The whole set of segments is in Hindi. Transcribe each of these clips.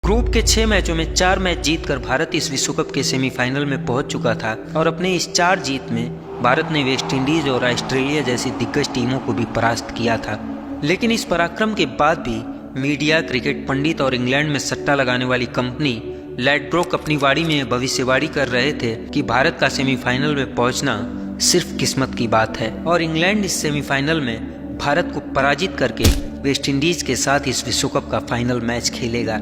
ग्रुप के 6 मैचों में 4 मैच जीतकर भारत इस विश्व कप के सेमीफाइनल में पहुंच चुका था और अपने इस 4 जीत में भारत ने वेस्टइंडीज और ऑस्ट्रेलिया जैसी दिग्गज टीमों को भी परास्त किया था। लेकिन इस पराक्रम के बाद भी मीडिया, क्रिकेट पंडित और इंग्लैंड में सट्टा लगाने वाली कंपनी लैडब्रोक अपनी वाड़ी में भविष्यवाणी कर रहे थे कि भारत का सेमीफाइनल में पहुंचना सिर्फ किस्मत की बात है और इंग्लैंड इस सेमीफाइनल में भारत को पराजित करके वेस्टइंडीज के साथ इस विश्व कप का फाइनल मैच खेलेगा।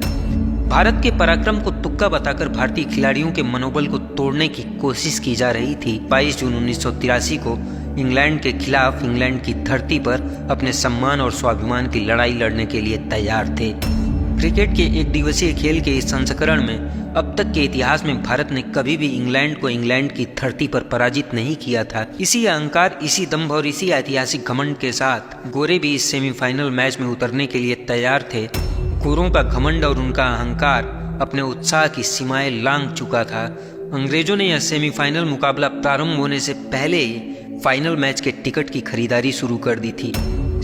भारत के पराक्रम को तुक्का बताकर भारतीय खिलाड़ियों के मनोबल को तोड़ने की कोशिश की जा रही थी। 22 जून 1983 को इंग्लैंड के खिलाफ इंग्लैंड की धरती पर अपने सम्मान और स्वाभिमान की लड़ाई लड़ने के लिए तैयार थे। क्रिकेट के एक दिवसीय खेल के इस संस्करण में अब तक के इतिहास में भारत ने कभी भी इंग्लैंड को इंग्लैंड की धरती पर पराजित नहीं किया था। इसी अहंकार, इसी दंभ और इसी ऐतिहासिक घमंड के साथ गोरे भी इस सेमीफाइनल मैच में उतरने के लिए तैयार थे। गोरों का घमंड और उनका अहंकार अपने उत्साह की सीमाएं लांघ चुका था। अंग्रेजों ने यह सेमीफाइनल मुकाबला प्रारंभ होने से पहले ही फाइनल मैच के टिकट की खरीदारी शुरू कर दी थी।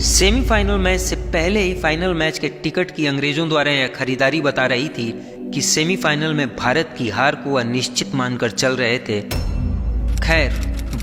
सेमीफाइनल मैच से पहले ही फाइनल मैच के टिकट की अंग्रेजों द्वारा यह खरीदारी बता रही थी कि सेमीफाइनल में भारत की हार को वह निश्चित मानकर चल रहे थे। खैर,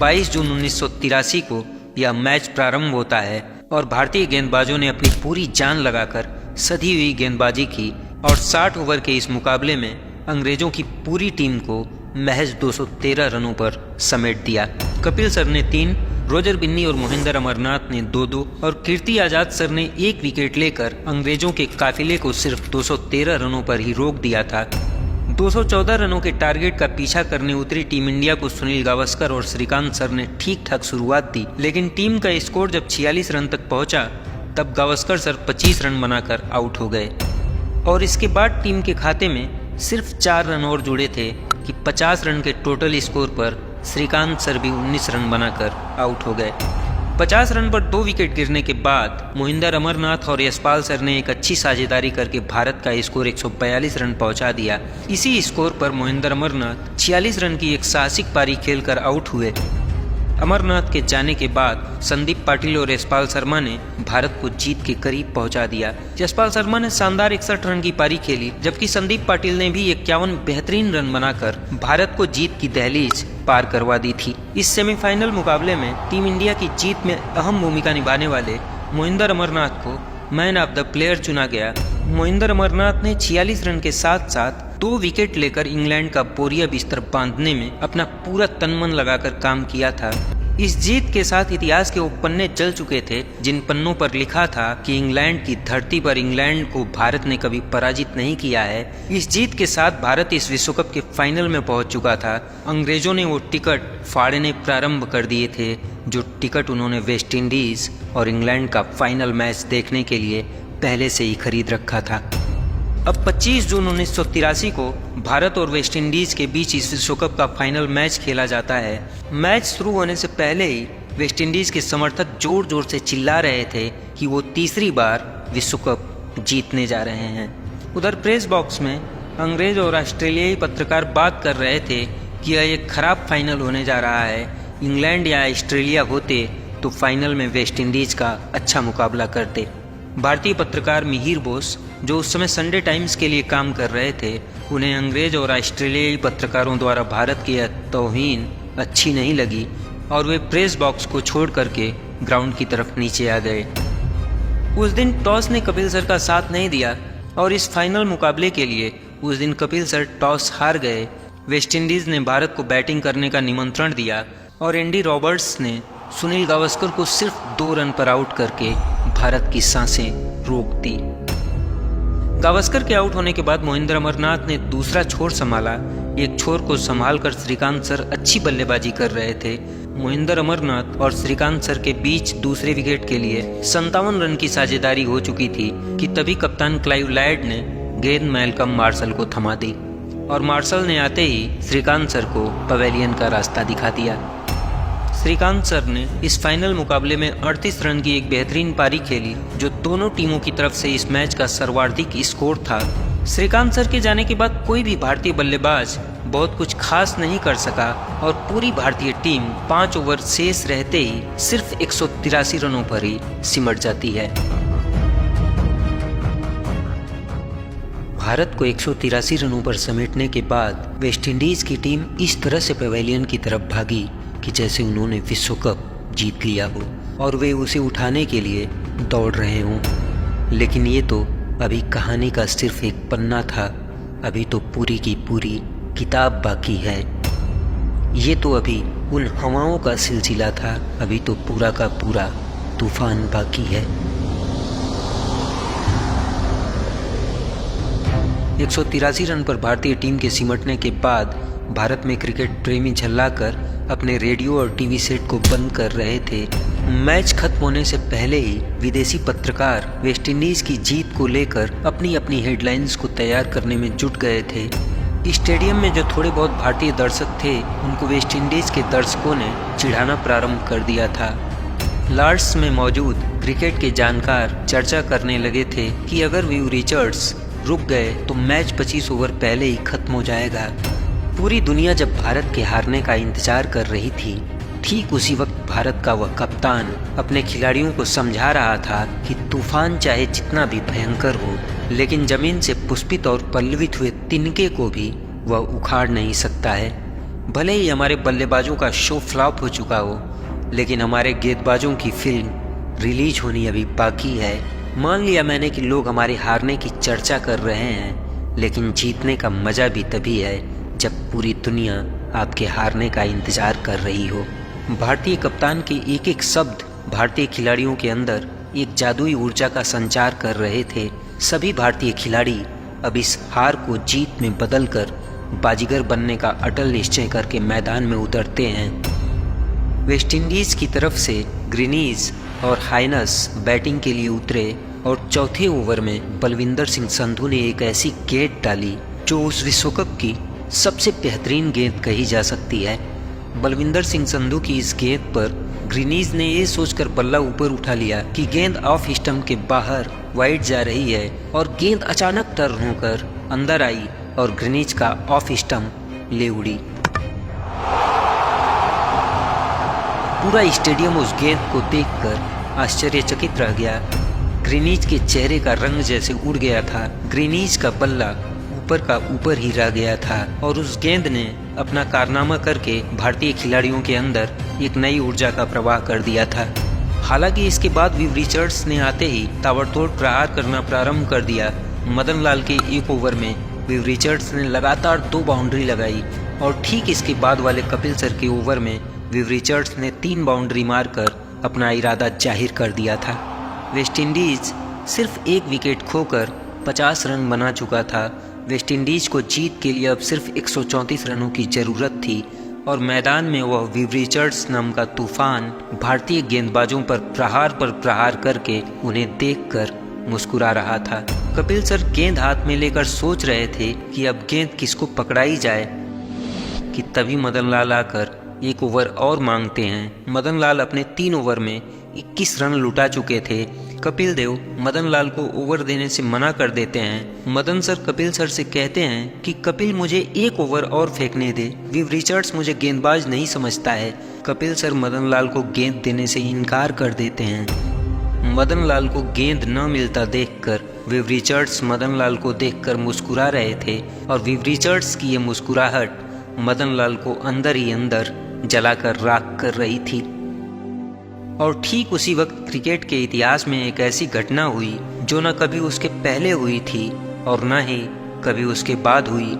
22 जून 1983 को यह मैच प्रारंभ होता है और भारतीय गेंदबाजों ने अपनी पूरी जान लगाकर सधी हुई गेंदबाजी की और 60 ओवर के इस मुकाबले में अंग्रेजों की पूरी टीम को महज 213 रनों पर समेट दिया। कपिल सर ने 3, रोजर बिन्नी और मोहिंदर अमरनाथ ने 2-2 और कीर्ति आजाद सर ने 1 विकेट लेकर अंग्रेजों के काफिले को सिर्फ 213 रनों पर ही रोक दिया था। 214 रनों के टारगेट का पीछा करने उतरी टीम इंडिया को सुनील गावस्कर और श्रीकांत सर ने ठीक ठाक शुरुआत दी, लेकिन टीम का स्कोर जब 46 रन तक पहुंचा तब गावस्कर सर 25 रन बनाकर आउट हो गए और इसके बाद टीम के खाते में सिर्फ 4 रन और जुड़े थे कि 50 रन के टोटल स्कोर पर श्रीकांत सर भी 19 रन बनाकर आउट हो गए। 50 रन पर 2 विकेट गिरने के बाद मोहिंदर अमरनाथ और यशपाल सर ने एक अच्छी साझेदारी करके भारत का स्कोर 142 रन पहुंचा दिया। इसी स्कोर पर मोहिंदर अमरनाथ 46 रन की एक साहसिक पारी खेलकर आउट हुए। अमरनाथ के जाने के बाद संदीप पाटिल और यशपाल शर्मा ने भारत को जीत के करीब पहुंचा दिया। यशपाल शर्मा ने शानदार 61 रन की पारी खेली, जबकि संदीप पाटिल ने भी 51 बेहतरीन रन बनाकर भारत को जीत की दहलीज पार करवा दी थी। इस सेमीफाइनल मुकाबले में टीम इंडिया की जीत में अहम भूमिका निभाने वाले मोहिंदर अमरनाथ को मैन ऑफ द प्लेयर चुना गया। मोहिंदर अमरनाथ ने 46 रन के साथ साथ 2 विकेट लेकर इंग्लैंड का बोरिया बिस्तर बांधने में अपना पूरा तन-मन लगाकर काम किया था। इस जीत के साथ इतिहास के वो पन्ने चल चुके थे जिन पन्नों पर लिखा था कि इंग्लैंड की धरती पर इंग्लैंड को भारत ने कभी पराजित नहीं किया है। इस जीत के साथ भारत इस विश्व कप के फाइनल में पहुंच चुका था। अंग्रेजों ने वो टिकट फाड़ने प्रारंभ कर दिए थे, जो टिकट उन्होंने वेस्टइंडीज और इंग्लैंड का फाइनल मैच देखने के लिए पहले से ही खरीद रखा था। अब 25 जून 1983 को भारत और वेस्टइंडीज के बीच इस विश्व कप का फाइनल मैच खेला जाता है। मैच शुरू होने से पहले ही वेस्टइंडीज के समर्थक जोर जोर से चिल्ला रहे थे कि वो तीसरी बार विश्व कप जीतने जा रहे हैं। उधर प्रेस बॉक्स में अंग्रेज और ऑस्ट्रेलियाई पत्रकार बात कर रहे थे कि यह एक खराब फाइनल होने जा रहा है। इंग्लैंड या ऑस्ट्रेलिया होते तो फाइनल में वेस्टइंडीज का अच्छा मुकाबला करते। भारतीय पत्रकार मिहिर बोस, जो उस समय संडे टाइम्स के लिए काम कर रहे थे, उन्हें अंग्रेज और ऑस्ट्रेलियाई पत्रकारों द्वारा भारत की यह तौहीन अच्छी नहीं लगी और वे प्रेस बॉक्स को छोड़ करके ग्राउंड की तरफ नीचे आ गए। उस दिन टॉस ने कपिल सर का साथ नहीं दिया और इस फाइनल मुकाबले के लिए उस दिन कपिल सर टॉस हार गए। वेस्टइंडीज ने भारत को बैटिंग करने का निमंत्रण दिया और एंडी रॉबर्ट्स ने सुनील गावस्कर को सिर्फ 2 रन पर आउट करके भारत की सांसें रोक दी। गावस्कर के आउट होने के बाद मोहिंदर अमरनाथ ने दूसरा छोर संभाला। एक छोर को संभालकर श्रीकांत सर अच्छी बल्लेबाजी कर रहे थे। मोहिंदर अमरनाथ और श्रीकांत सर के बीच दूसरे विकेट के लिए 57 रन की साझेदारी हो चुकी थी कि तभी कप्तान क्लाइव लायड ने गेंद मैल्कम मार्शल को थमा दी और मार्शल ने आते ही श्रीकांत सर को पवेलियन का रास्ता दिखा दिया। श्रीकांत सर ने इस फाइनल मुकाबले में 38 रन की एक बेहतरीन पारी खेली, जो दोनों टीमों की तरफ से इस मैच का सर्वाधिक स्कोर था। श्रीकांत सर के जाने के बाद कोई भी भारतीय बल्लेबाज बहुत कुछ खास नहीं कर सका और पूरी भारतीय टीम 5 ओवर शेष रहते ही सिर्फ 183 रनों पर ही सिमट जाती है। भारत को 183 रनों पर समेटने के बाद वेस्टइंडीज की टीम इस तरह से पवेलियन की तरफ भागी कि जैसे उन्होंने विश्व कप जीत लिया हो और वे उसे उठाने के लिए दौड़ रहे हों। लेकिन ये तो अभी कहानी का सिर्फ एक पन्ना था, अभी तो पूरी की पूरी किताब बाकी है। ये तो अभी उन हवाओं का सिलसिला था, अभी तो पूरा का पूरा तूफान बाकी है। 183 रन पर भारतीय टीम के सिमटने के बाद भारत में क्रिकेट प्रेमी झल्लाकर अपने रेडियो और टीवी सेट को बंद कर रहे थे। मैच खत्म होने से पहले ही विदेशी पत्रकार वेस्टइंडीज की जीत को लेकर अपनी अपनी हेडलाइंस को तैयार करने में जुट गए थे। स्टेडियम में जो थोड़े बहुत भारतीय दर्शक थे उनको वेस्टइंडीज के दर्शकों ने चिढ़ाना प्रारंभ कर दिया था। लॉर्ड्स में मौजूद क्रिकेट के जानकार चर्चा करने लगे थे कि अगर व्यू रिचर्ड्स रुक गए तो मैच 25 ओवर पहले ही खत्म हो जाएगा। पूरी दुनिया जब भारत के हारने का इंतजार कर रही थी, ठीक उसी वक्त भारत का वह कप्तान अपने खिलाड़ियों को समझा रहा था कि तूफान चाहे जितना भी भयंकर हो, लेकिन जमीन से पुष्पित और पल्लवित हुए तिनके को भी वह उखाड़ नहीं सकता है। भले ही हमारे बल्लेबाजों का शो फ्लॉप हो चुका हो, लेकिन हमारे गेंदबाजों की फिल्म रिलीज होनी अभी बाकी है। मान लिया मैंने कि लोग हमारे हारने की चर्चा कर रहे हैं, लेकिन जीतने का मजा भी तभी है जब पूरी दुनिया आपके हारने का इंतजार कर रही हो। भारतीय कप्तान के एक एक शब्द भारतीय खिलाड़ियों के अंदर एक जादुई ऊर्जा का संचार कर रहे थे। सभी भारतीय खिलाड़ी अब इस हार को जीत में बदलकर बाजीगर बनने का अटल निश्चय करके मैदान में उतरते हैं। वेस्टइंडीज की तरफ से ग्रीनीज और हाइनस बैटिंग के लिए उतरे और चौथे ओवर में बलविंदर सिंह संधू ने एक ऐसी गेंद डाली जो उस विश्व कप की सबसे बेहतरीन गेंद कही जा सकती है। बलविंदर सिंह संधू की इस गेंद पर ग्रीनीज ने ये सोचकर बल्ला ऊपर उठा लिया कि गेंद ऑफ स्टंप के बाहर वाइड जा रही है, और गेंद अचानक टर्न होकर अंदर आई और ग्रीनीज का ऑफ स्टंप ले उड़ी। पूरा स्टेडियम उस गेंद को देखकर आश्चर्यचकित रह गया। ग्रीनीज के चेहरे का रंग जैसे उड़ गया था। ग्रीनीज का बल्ला ऊपर का ऊपर ही रह गया था और उस गेंद ने अपना कारनामा करके भारतीय खिलाड़ियों के अंदर एक नई ऊर्जा का प्रवाह कर दिया था। हालांकि इसके बाद विव रिचर्ड्स ने आते ही ताबड़तोड़ प्रहार करना प्रारंभ कर दिया। मदन लाल के एक ओवर में विव रिचर्ड्स ने लगातार 2 बाउंड्री लगाई और ठीक इसके बाद वाले कपिल सर के ओवर में विव रिचर्ड्स ने 3 बाउंड्री मारकर अपना इरादा जाहिर कर दिया था। वेस्टइंडीज सिर्फ 1 विकेट खोकर 50 रन बना चुका था। वेस्टइंडीज को जीत के लिए अब सिर्फ 134 रनों की जरूरत थी और मैदान में वह विव रिचर्ड्स नाम का तूफान भारतीय गेंदबाजों पर प्रहार करके उन्हें देखकर मुस्कुरा रहा था। कपिल सर गेंद हाथ में लेकर सोच रहे थे कि अब गेंद किसको पकड़ाई जाए कि तभी मदन लाल आकर 1 ओवर और मांगते हैं। मदन लाल अपने 3 ओवर में 21 रन लुटा चुके थे। कपिल देव मदन लाल को ओवर देने से मना कर देते हैं। मदन सर कपिल सर से कहते हैं कि कपिल मुझे 1 ओवर और फेंकने दे, विव रिचर्ड्स मुझे गेंदबाज नहीं समझता है। कपिल सर मदन लाल को गेंद देने से इनकार कर देते हैं। मदन लाल को गेंद न मिलता देखकर विव रिचर्ड्स मदन लाल को देखकर मुस्कुरा रहे थे और विव रिचर्ड्स की ये मुस्कुराहट मदन लाल को अंदर ही अंदर जलाकर राख कर रही थी। और ठीक उसी वक्त क्रिकेट के इतिहास में एक ऐसी घटना हुई जो न कभी उसके पहले हुई थी और न ही कभी उसके बाद हुई।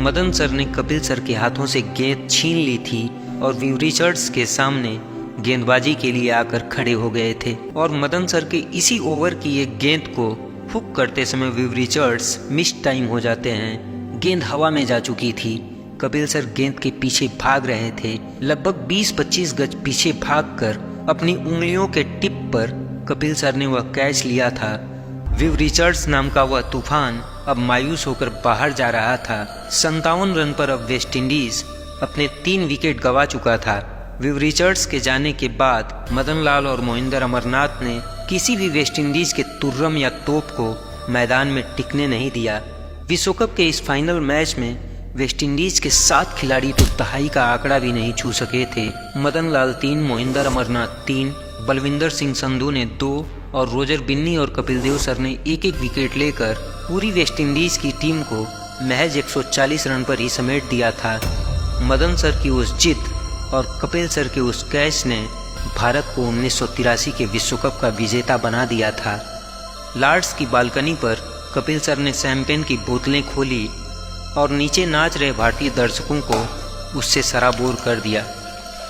मदन सर ने कपिल सर के हाथों से गेंद छीन ली थी और विव रिचर्ड्स के सामने गेंदबाजी के लिए आकर खड़े हो गए थे और मदन सर के इसी ओवर की एक गेंद को हुक करते समय विव रिचर्ड्स मिस टाइम हो जाते हैं। गेंद हवा में जा चुकी थी। कपिल सर गेंद के पीछे भाग रहे थे। लगभग 20-25 गज पीछे भागकर अपनी उंगलियों के टिप पर कपिल सर ने वह कैच लिया था। विव रिचर्ड्स नाम का वह तूफान अब मायूस होकर बाहर जा रहा था। 57 रन पर अब वेस्टइंडीज अपने 3 विकेट गंवा चुका था। विव रिचर्ड्स के जाने के बाद मदन लाल और मोहिंदर अमरनाथ ने किसी भी वेस्टइंडीज के तुर्रम या तोप को मैदान में टिकने नहीं दिया। विश्व कप के इस फाइनल मैच में वेस्टइंडीज के 7 खिलाड़ी तो दहाई का आंकड़ा भी नहीं छू सके थे। मदन लाल 3, मोहिंदर अमरनाथ 3, बलविंदर सिंह संधू ने 2 और रोजर बिन्नी और कपिल देव सर ने 1-1 विकेट लेकर पूरी वेस्टइंडीज़ की टीम को महज 140 रन पर ही समेट दिया था। मदन सर की उस जिद और कपिल सर के उस कैच ने भारत को 1983 के विश्व कप का विजेता बना दिया था। लॉर्ड्स की बालकनी पर कपिल सर ने शैंपेन की बोतलें खोली और नीचे नाच रहे भारतीय दर्शकों को उससे सराबोर कर दिया।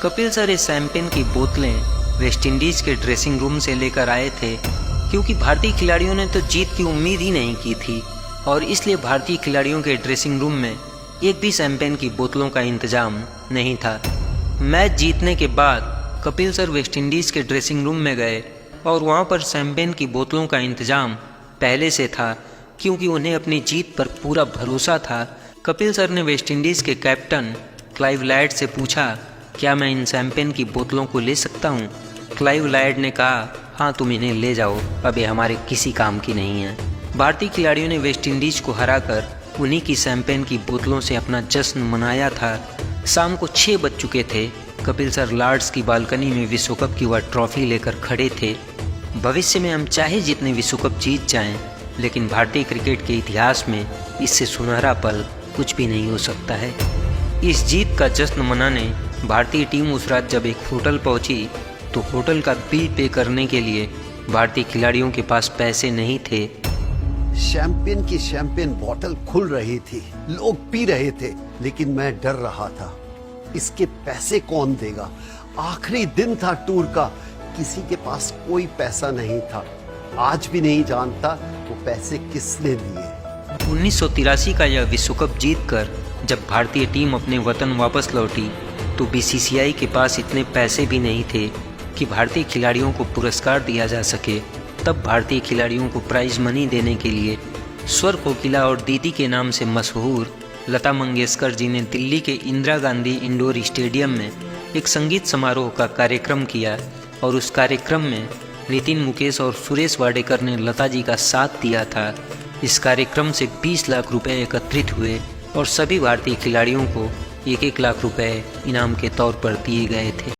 कपिल सर इस शैंपेन की बोतलें वेस्टइंडीज़ के ड्रेसिंग रूम से लेकर आए थे, क्योंकि भारतीय खिलाड़ियों ने तो जीत की उम्मीद ही नहीं की थी और इसलिए भारतीय खिलाड़ियों के ड्रेसिंग रूम में एक भी शैंपेन की बोतलों का इंतजाम नहीं था। मैच जीतने के बाद कपिल सर वेस्टइंडीज़ के ड्रेसिंग रूम में गए और वहाँ पर शैंपेन की बोतलों का इंतजाम पहले से था, क्योंकि उन्हें अपनी जीत पर पूरा भरोसा था। कपिल सर ने वेस्टइंडीज़ के कैप्टन क्लाइव लायड से पूछा, क्या मैं इन शैंपेन की बोतलों को ले सकता हूँ? क्लाइव लायड ने कहा, हाँ तुम इन्हें ले जाओ, अब ये हमारे किसी काम की नहीं है। भारतीय खिलाड़ियों ने वेस्टइंडीज़ को हराकर उन्हीं की शैंपेन की बोतलों से अपना जश्न मनाया था। शाम को 6 बज चुके थे। कपिल सर लॉर्ड्स की बालकनी में विश्व कप की वह ट्रॉफी लेकर खड़े थे। भविष्य में हम चाहे जितने विश्व कप जीत जाएं, लेकिन भारतीय क्रिकेट के इतिहास में इससे सुनहरा पल कुछ भी नहीं हो सकता है। इस जीत का जश्न मनाने भारतीय टीम उस रात जब एक होटल पहुंची तो होटल का बिल पे करने के लिए भारतीय खिलाड़ियों के पास पैसे नहीं थे। शैंपेन की शैंपेन बोतल खुल रही थी, लोग पी रहे थे, लेकिन मैं डर रहा था, इसके पैसे कौन देगा? आखिरी दिन था टूर का, किसी के पास कोई पैसा नहीं था। आज भी नहीं जानता वो पैसे किसने दिए। 1983 का यह विश्व कप जीतकर जब भारतीय टीम अपने वतन वापस लौटी तो बीसीसीआई के पास इतने पैसे भी नहीं थे कि भारतीय खिलाड़ियों को पुरस्कार दिया जा सके। तब भारतीय खिलाड़ियों को प्राइज मनी देने के लिए स्वर कोकिला और दीदी के नाम से मशहूर लता मंगेशकर जी ने दिल्ली के इंदिरा गांधी इंडोर स्टेडियम में एक संगीत समारोह का कार्यक्रम किया और उस कार्यक्रम में नितिन मुकेश और सुरेश वाडेकर ने लता जी का साथ दिया था। इस कार्यक्रम से 20 लाख रुपए एकत्रित हुए और सभी भारतीय खिलाड़ियों को 1-1 लाख रुपए इनाम के तौर पर दिए गए थे।